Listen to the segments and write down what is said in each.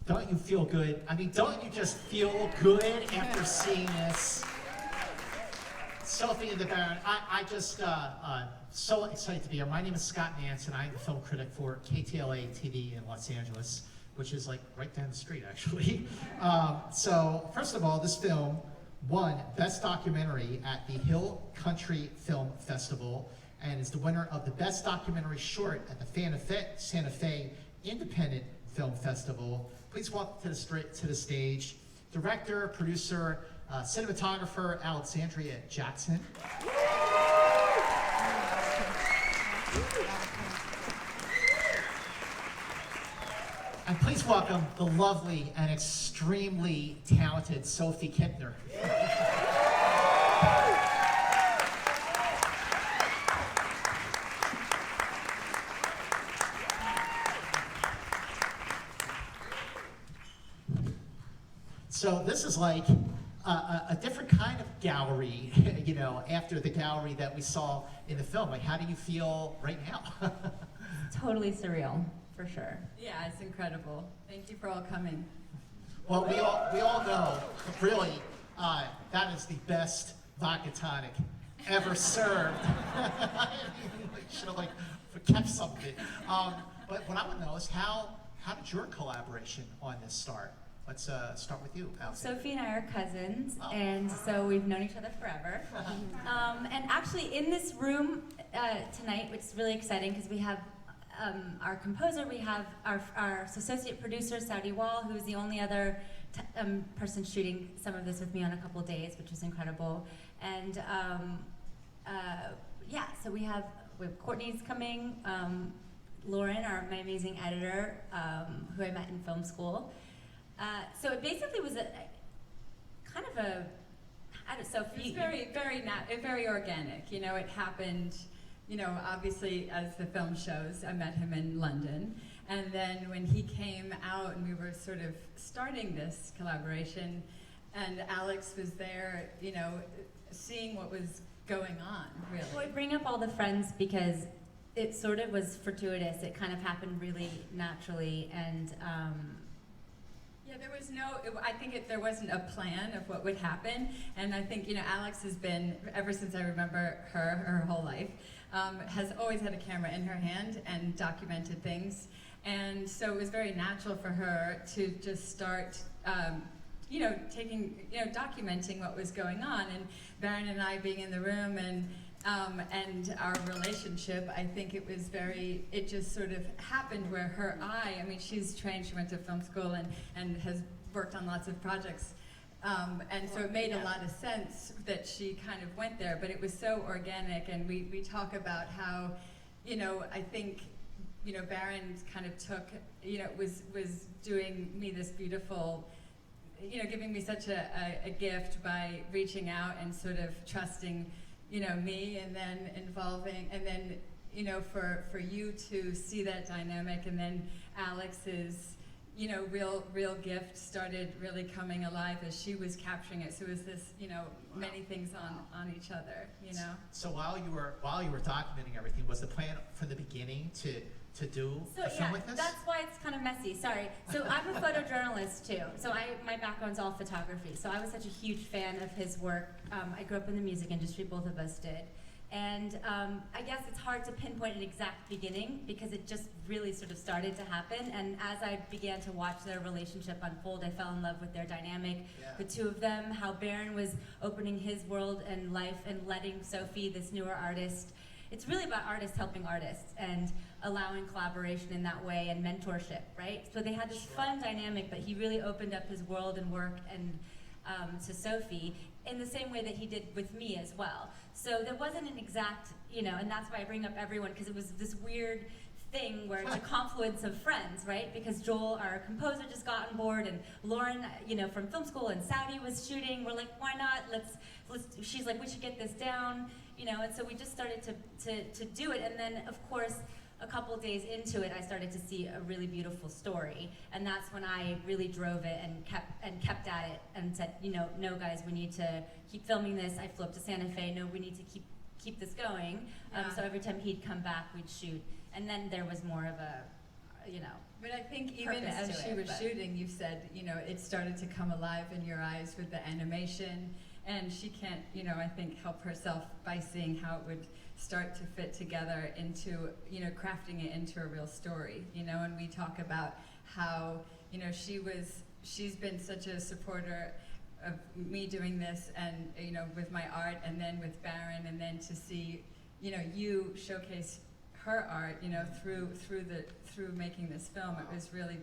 Don't you feel good? I mean, don't you just feel good after seeing this? Sophie and the Baron, I just so excited to be here. My name is Scott Nance, and I'm the film critic for KTLA TV in Los Angeles, which is like right down the street, actually. So first of all, this film won Best Documentary at the Hill Country Film Festival, and is the winner of the Best Documentary Short at the Santa Fe Independent Film Festival. Please welcome to the stage, director, producer, cinematographer Alexandria Jackson. And please welcome the lovely and extremely talented Sophie Kipner. So this is like a different kind of gallery, you know, after the gallery that we saw in the film. Like, how do you feel right now? Totally surreal, for sure. Yeah, it's incredible. Thank you for all coming. Well, we all know, really, that is the best vodka tonic ever served. Should have kept something. But what I want to know is how did your collaboration on this start? Let's start with you, Alex. Sophie and I are cousins, and so we've known each other forever. And actually, in this room tonight, which is really exciting because we have our composer, we have our associate producer, Saudi Wall, who is the only other person shooting some of this with me on a couple days, which is incredible. And yeah, so we have Courtney's coming, Lauren, my amazing editor, who I met in film school. So it basically was a kind of a, I don't know, Sophie. It's very organic. You know, it happened, you know, obviously as the film shows, I met him in London. And then when he came out and we were sort of starting this collaboration, and Alex was there, you know, seeing what was going on, really. Well, I bring up all the friends because it sort of was fortuitous. It kind of happened really naturally, and yeah, there was I think there wasn't a plan of what would happen, and I think, you know, Alex has been, ever since I remember her whole life, has always had a camera in her hand and documented things, and so it was very natural for her to just start, you know, documenting what was going on, and Baron and I being in the room, and our relationship, I think it just sort of happened where I mean, she's trained, she went to film school and has worked on lots of projects. And so it made a lot of sense that she kind of went there, but it was so organic, and we talk about how, you know, I think, you know, Baron kind of took, you know, was doing me this beautiful, you know, giving me such a gift by reaching out and sort of trusting, you know, me, and then involving, and then, you know, for you to see that dynamic, and then Alex's, you know, real gift started really coming alive as she was capturing it. So it was this, you know, many things on each other, you know. So while you were documenting everything, was the plan from the beginning to do a film with this? That's why it's kind of messy. Sorry. So I'm a photojournalist too. So my background's all photography. So I was such a huge fan of his work. I grew up in the music industry. Both of us did. And I guess it's hard to pinpoint an exact beginning because it just really sort of started to happen. And as I began to watch their relationship unfold, I fell in love with their dynamic, the two of them, how Baron was opening his world and life and letting Sophie, this newer artist. It's really about artists helping artists and allowing collaboration in that way and mentorship, right? So they had this fun dynamic, but he really opened up his world and work and to Sophie in the same way that he did with me as well. So there wasn't an exact, you know, and that's why I bring up everyone, because it was this weird thing where it's a confluence of friends, right? Because Joel, our composer, just got on board, and Lauren, you know, from film school, and Saudi was shooting. We're like, why not? Let's. She's like, we should get this down, you know. And so we just started to do it, and then of course, a couple of days into it, I started to see a really beautiful story, and that's when I really drove it and kept at it and said, you know, no guys, we need to keep filming this. I flew up to Santa Fe. No, we need to keep this going. So every time he'd come back, we'd shoot. And then there was more of a, you know, But I think even purpose as to she it, was but- shooting, you said, it started to come alive in your eyes with the animation, and she can't, I think, help herself by seeing how it would start to fit together into, crafting it into a real story, and we talk about how, she's been such a supporter of me doing this and, with my art, and then with Baron, and then to see, you showcase her art, through making this film. It was really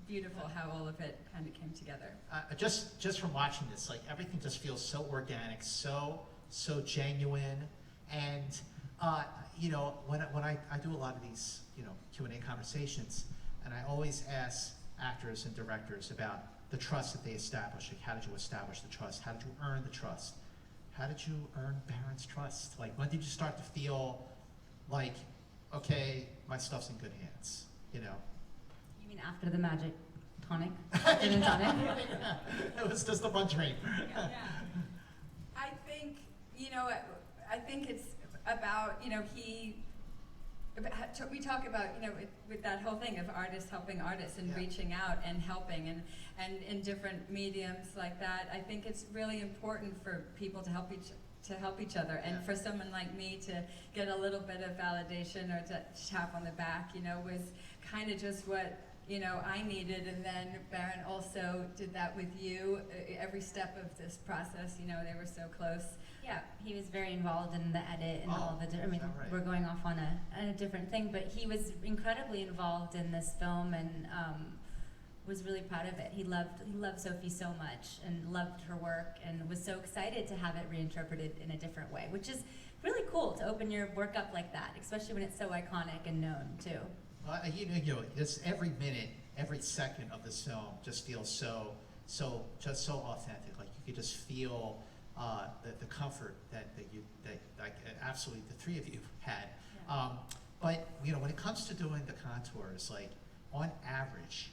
beautiful how all of it kind of came together. Just from watching this, like everything just feels so organic, so genuine, and when I do a lot of these Q&A conversations, and I always ask actors and directors about the trust that they establish. Like, how did you establish the trust? How did you earn the trust? How did you earn Baron's trust? Like, when did you start to feel like, okay, my stuff's in good hands? You mean after the magic tonic? Gin and tonic? It was just a fun drink. Yeah. I think, I think it's about, we talk about, with that whole thing of artists helping artists and reaching out and helping and in different mediums like that. I think it's really important for people to help each other, and for someone like me to get a little bit of validation or to tap on the back, was kind of just what I needed. And then Baron also did that with you every step of this process. They were so close. Yeah, he was very involved in the edit and all the. I mean, right? we're going off on a different thing, but he was incredibly involved in this film and was really proud of it. He loved Sophie so much and loved her work and was so excited to have it reinterpreted in a different way, which is really cool to open your work up like that, especially when it's so iconic and known too. Just every minute, every second of this film just feels so authentic. Like you could just feel the comfort that absolutely the three of you had. Yeah. But when it comes to doing the contours, like on average,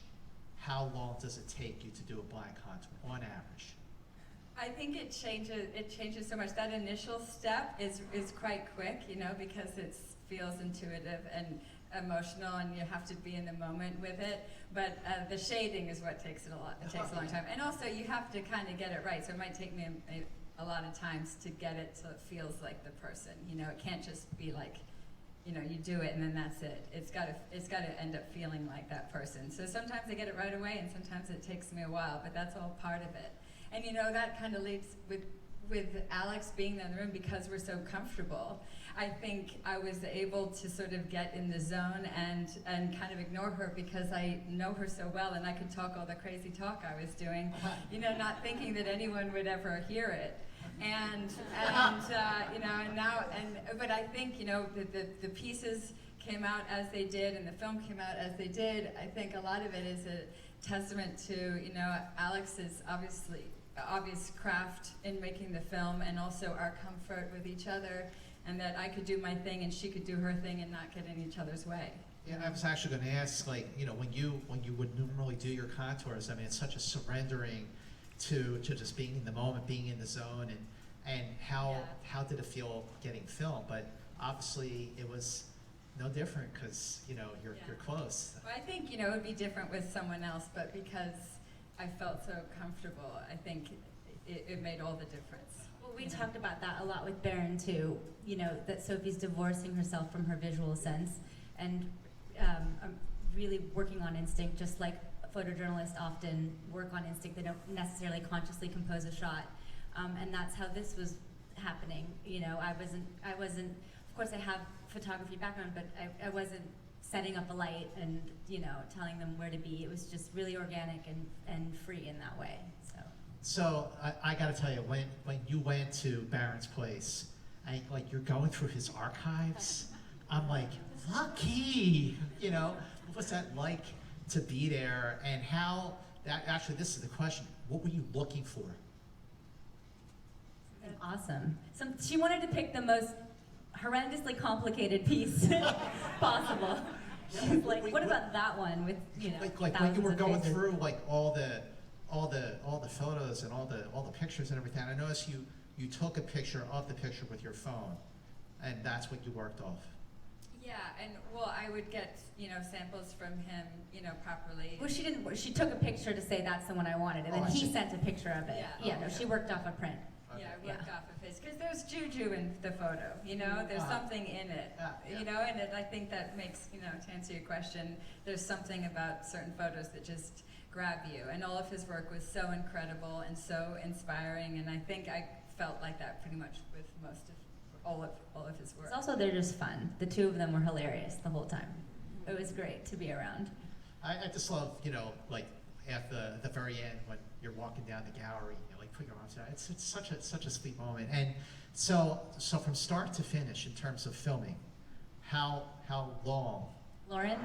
how long does it take you to do a blind contour on average? I think it changes so much. That initial step is quite quick, because it feels intuitive and emotional, and you have to be in the moment with it. But the shading is what takes it a lot. It takes a long time, and also you have to kind of get it right. So it might take me a lot of times to get it so it feels like the person. It can't just be like, you do it and then that's it. It's got to end up feeling like that person. So sometimes I get it right away, and sometimes it takes me a while. But that's all part of it. And that kind of leads with Alex being there in the room, because we're so comfortable. I think I was able to sort of get in the zone and kind of ignore her, because I know her so well, and I could talk all the crazy talk I was doing, not thinking that anyone would ever hear it. But I think the pieces came out as they did, and the film came out as they did. I think a lot of it is a testament to Alex's obvious craft in making the film, and also our comfort with each other, and that I could do my thing and she could do her thing and not get in each other's way. Yeah, I was actually going to ask, like, when you would normally do your contours, I mean, it's such a surrendering to just being in the moment, being in the zone, and how did it feel getting filmed? But obviously it was no different, because you're close. Well, I think it would be different with someone else, but because I felt so comfortable, I think it made all the difference. Well, we talked about that a lot with Baron too. That Sophie's divorcing herself from her visual sense and really working on instinct, just like photojournalists often work on instinct. They don't necessarily consciously compose a shot, and that's how this was happening. I wasn't. Of course, I have photography background, but I wasn't setting up a light and telling them where to be. It was just really organic and free in that way. So I got to tell you, when you went to Baron's place, you're going through his archives, I'm like, lucky. What was that like to be there, and how? Actually, this is the question. What were you looking for? Awesome. She wanted to pick the most horrendously complicated piece possible. She's like, what about that one with like when you were going through all the photos and all the pictures and everything. I noticed you took a picture of the picture with your phone, and that's what you worked off. Yeah, and well, I would get, samples from him, properly. Well, she didn't. She took a picture to say that's the one I wanted, and Oh, then I he see. sent a picture of it. Yeah. No, she worked off a print. Okay. Yeah, I worked off of his, because there's juju in the photo, there's Uh-huh. something in it, Yeah. and I think that makes, to answer your question, there's something about certain photos that just grab you, and all of his work was so incredible and so inspiring, and I think I felt like that pretty much with most of, all of his work. It's also they're just fun. The two of them were hilarious the whole time. It was great to be around. I just love, like at the very end when you're walking down the gallery, like put your arms out. It's such a sweet moment. And so from start to finish in terms of filming, how long? Lauren,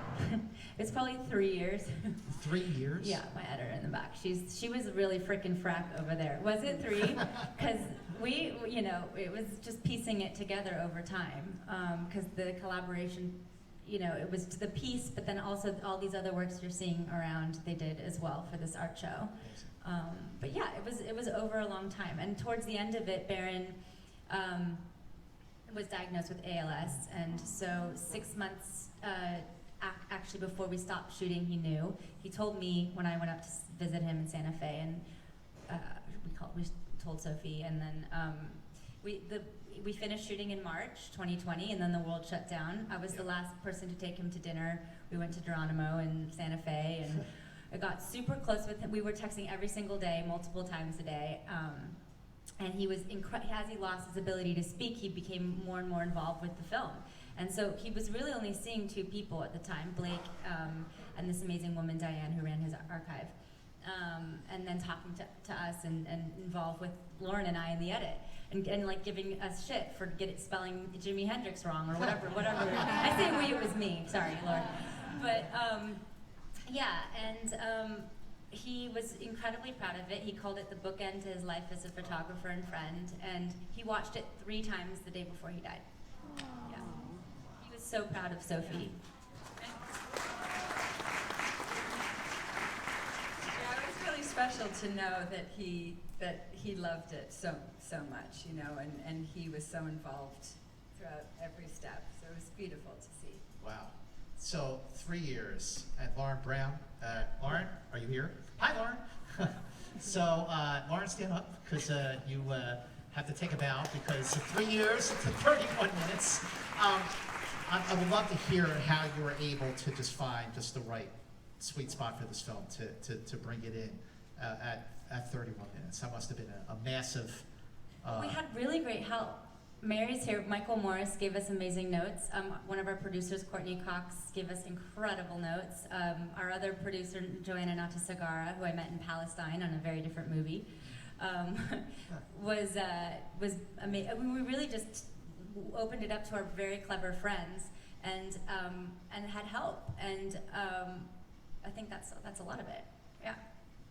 it's probably 3 years. 3 years? Yeah, my editor in the back. She was really frickin' frack over there. Was it 3? Because it was just piecing it together over time. Because the collaboration, it was the piece, but then also all these other works you're seeing around, they did as well for this art show. But yeah, it was over a long time. And towards the end of it, Baron was diagnosed with ALS, and so 6 months actually before we stopped shooting, he knew. He told me when I went up to visit him in Santa Fe, and we told Sophie, and then we finished shooting in March 2020, and then the world shut down. I was the last person to take him to dinner. We went to Geronimo in Santa Fe, and I got super close with him. We were texting every single day, multiple times a day. And he was as he lost his ability to speak, he became more and more involved with the film. And so he was really only seeing 2 people at the time, Blake and this amazing woman, Diane, who ran his archive. And then talking to us and involved with Lauren and I in the edit. And like giving us shit for spelling Jimi Hendrix wrong or whatever. I say we, it was me, sorry, Lauren. But he was incredibly proud of it. He called it the bookend to his life as a photographer and friend, and he watched it 3 times the day before he died. Yeah. He was so proud of Sophie. Yeah, it was really special to know that he loved it so much, and he was so involved throughout every step. So it was beautiful to see. Wow. So 3 years. And Lauren Brown. Lauren, are you here? Hi, Lauren. So Lauren, stand up because you have to take a bow because 3 years to 31 minutes. I would love to hear how you were able to just find just the right sweet spot for this film to bring it in at 31 minutes. That must have been a massive... We had really great help. Mary's here. Michael Morris gave us amazing notes. One of our producers, Courtney Cox, gave us incredible notes. Our other producer, Joanna Natasagara, who I met in Palestine on a very different movie, was amazing. We really just opened it up to our very clever friends and had help. And I think that's a lot of it. Yeah.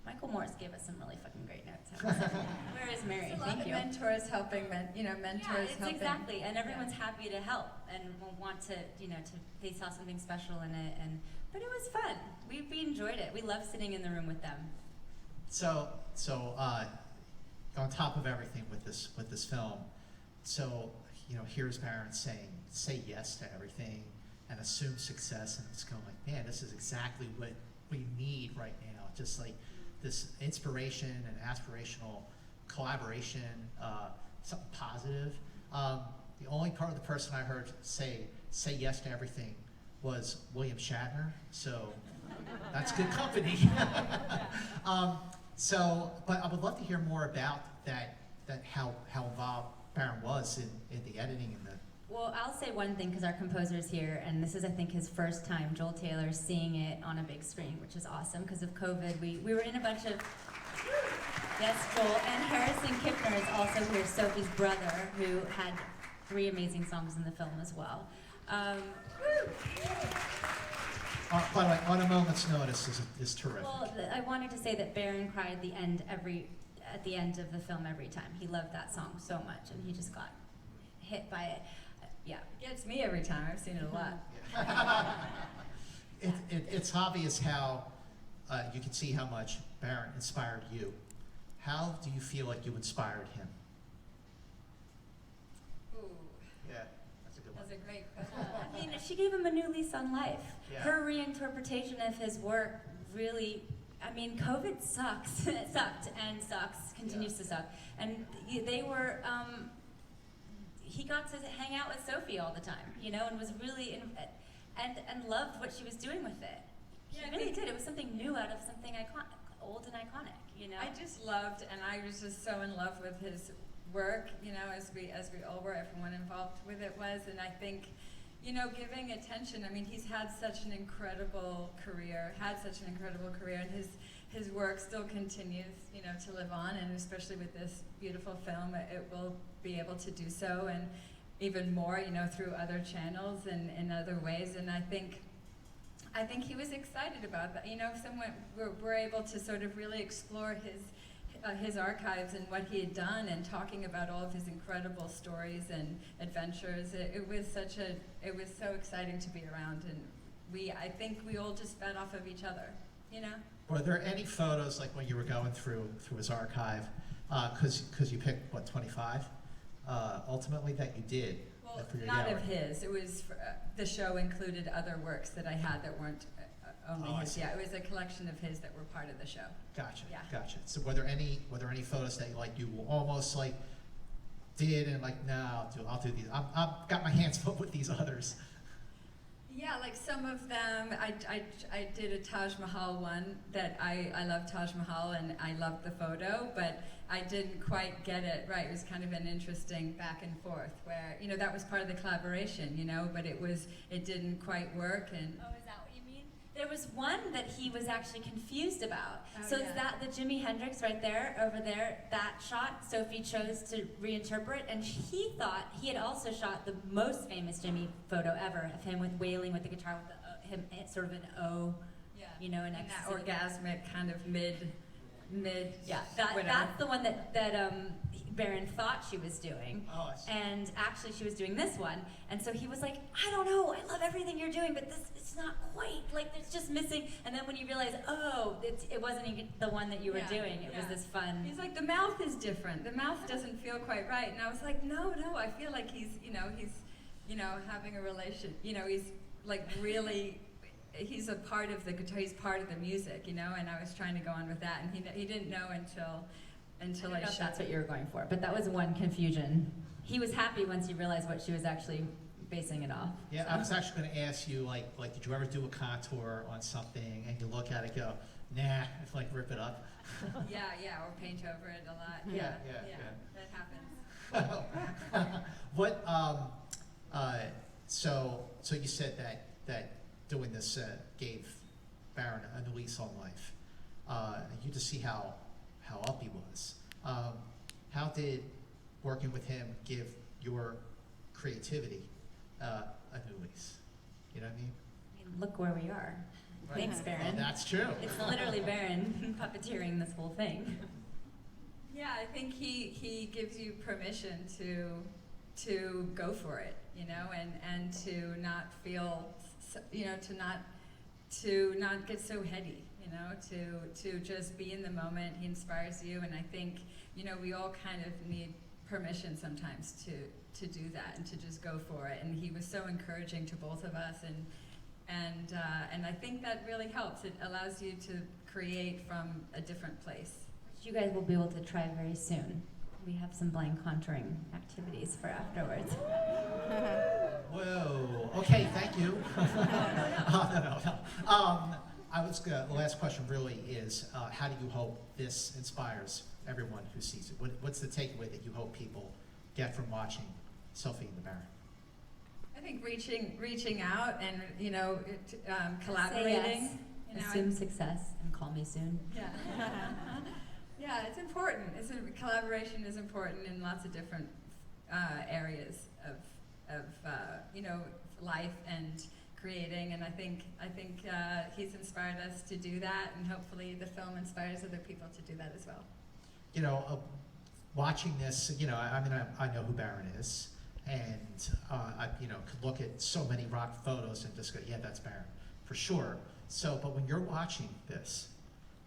Michael Morris gave us some really fucking great notes. Where is Mary? There's a lot Thank of you. mentors helping, mentors Yeah, it's helping. exactly, and everyone's happy to help and will want to, they saw something special in it, but it was fun. We enjoyed it. We love sitting in the room with them. So on top of everything with this film, so here's Baron saying, say yes to everything and assume success, and it's going like, man, this is exactly what we need right now. Just like this inspiration and aspirational collaboration, something positive. The only part of the person I heard say yes to everything was William Shatner, so that's good company. But I would love to hear more about that how involved Baron was in the editing and the... Well, I'll say one thing because our composer's here, and this is, I think, his first time, Joel Taylor, seeing it on a big screen, which is awesome. Because of COVID, we were in a bunch of... Yes, Joel. And Harrison Kipner is also here, Sophie's brother, who had 3 amazing songs in the film as well. By the way, On a Moment's Notice is terrific. Well, I wanted to say that Baron cried at the end of the film every time. He loved that song so much, and he just got hit by it. Yeah. It gets me every time. I've seen it a lot. It's obvious how you can see how much Baron inspired you. How do you feel like you inspired him? Ooh, Yeah, that's a good one. that's a great question. I mean, she gave him a new lease on life. Yeah. Her reinterpretation of his work really, I mean, COVID sucks. It sucked and sucks, continues to suck. And they were, he got to hang out with Sophie all the time, you know, and was really, and loved what she was doing with it. Yeah, He really did. It was something new out of something old and iconic, you know? I just loved, and I was just so in love with his work, you know, as we all were, everyone involved with it was, and I think, you know, giving attention, I mean, he's had such an incredible career, and his work still continues, you know, to live on, and especially with this beautiful film, it will be able to do so, and even more, you know, through other channels and in other ways, and I think he was excited about that. You know, we're able to sort of really explore his archives and what he had done, and talking about all of his incredible stories and adventures. It was so exciting to be around, and I think we all just fed off of each other, you know. Were there any photos, like when you were going through his archive, because you picked, what, 25, ultimately, that you did? Well, for your not gallery? of his. It was the show included other works that I had that weren't only Oh, I his. see. Yeah, it was a collection of his that were part of the show. Gotcha, Yeah. gotcha. So were there any photos that you almost like did and like, no, I'll do these. I've got my hands full with these others. Yeah, like some of them, I did a Taj Mahal one that I love Taj Mahal and I loved the photo, but I didn't quite get it right. It was kind of an interesting back and forth where, you know, that was part of the collaboration, you know, but it didn't quite work, and Oh, is that what you mean? There was one that he was actually confused about. Oh, So yeah. is that the Jimi Hendrix right there, over there, that shot Sophie chose to reinterpret, and he thought he had also shot the most famous Jimmy photo ever of him wailing with the guitar with him sort of an O, yeah, you know, an and that ecstasy. orgasmic kind of mid, Yeah, whatever. that's the one that Baron thought she was doing. Oh, I see. And actually she was doing this one, and so he was like, I don't know, I love everything you're doing, but it's not quite, like, it's just missing. And then when you realize, oh, it wasn't even the one that you were Yeah, doing, it was yeah. this fun. He's like, the mouth is different. The mouth doesn't feel quite right. And I was like, no, I feel like he's having a relation, you know, he's like really, he's a part of the guitar, he's part of the music, you know, and I was trying to go on with that, and he didn't know until I don't know I if showed that's what you were going for, but that was one confusion. He was happy once he realized what she was actually basing it off. Yeah, so. I was actually going to ask you, like, did you ever do a contour on something and you look at it, go, nah, it's like rip it up. yeah, or paint over it a lot. Yeah, That happens. What? So you said that doing this gave Baron a new lease on life. You just see how up he was. How did working with him give your creativity a new lease? You know what I mean? I mean, look where we are. Right. Thanks, Oh, Baron. that's true. It's literally Baron puppeteering this whole thing. Yeah, I think he gives you permission to go for it, you know, and to not feel, you know, to not get so heady, you know, to just be in the moment. He inspires you, and I think, you know, we all kind of need permission sometimes to do that and to just go for it. And he was so encouraging to both of us, and I think that really helps. It allows you to create from a different place. Which you guys will be able to try very soon. We have some blind contouring activities for afterwards. Whoa. Okay, thank you. No. The last question really is, how do you hope this inspires everyone who sees it? What's the takeaway that you hope people get from watching Sophie and the Baron? I think reaching out and, you know, collaborating. Say yes. You know, Assume success and call me soon. Yeah. Yeah, it's important. Collaboration is important in lots of different areas of you know, life and creating. And I think he's inspired us to do that, and hopefully the film inspires other people to do that as well. You know, watching this, you know, I mean, I know who Baron is, and I, you know, could look at so many rock photos and just go, yeah, that's Baron, for sure. So, but when you're watching this,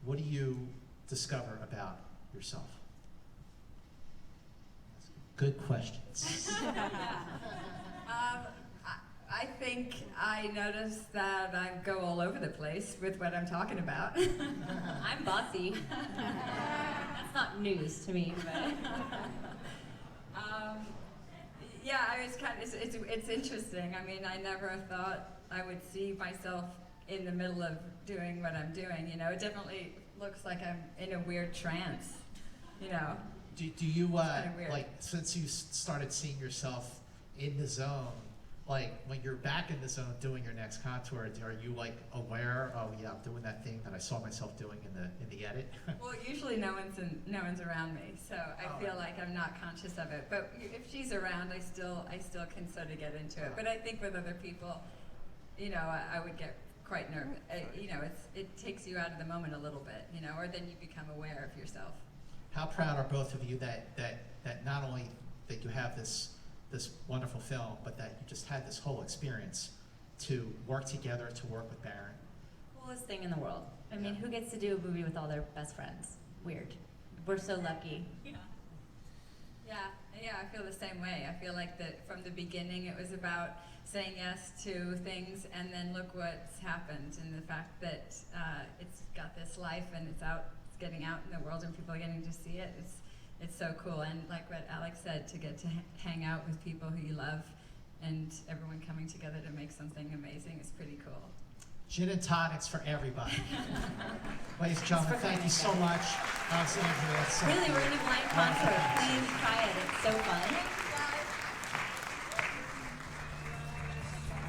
what do you discover about yourself? Good questions. I think I noticed that I go all over the place with what I'm talking about. I'm bossy. That's not news to me, but. Yeah, I was kind of, it's interesting. I mean, I never thought I would see myself in the middle of doing what I'm doing, you know. It definitely looks like I'm in a weird trance, you know. Do you, kinda weird. like, since you started seeing yourself in the zone, like, when you're back in the zone doing your next contour, are you, like, aware, oh, yeah, I'm doing that thing that I saw myself doing in the edit? Well, usually no one's around me, so I feel like I'm not conscious of it. But if she's around, I still can sort of get into it. But I think with other people, you know, I would get quite nervous. You know, it takes you out of the moment a little bit, you know, or then you become aware of yourself. How proud are both of you that not only that you have this wonderful film, but that you just had this whole experience to work together, to work with Baron? Coolest thing in the world. I mean, who gets to do a movie with all their best friends? Weird. We're so lucky. Yeah, I feel the same way. I feel like that from the beginning it was about saying yes to things, and then look what's happened, and the fact that it's got this life and it's getting out in the world and people are getting to see it. It's so cool, and like what Alex said, to get to hang out with people who you love and everyone coming together to make something amazing is pretty cool. Gin and tonics for everybody. Ladies and gentlemen, thank you so much, Alexandria. Really, we're in a blind concert. Please try it. It's so fun.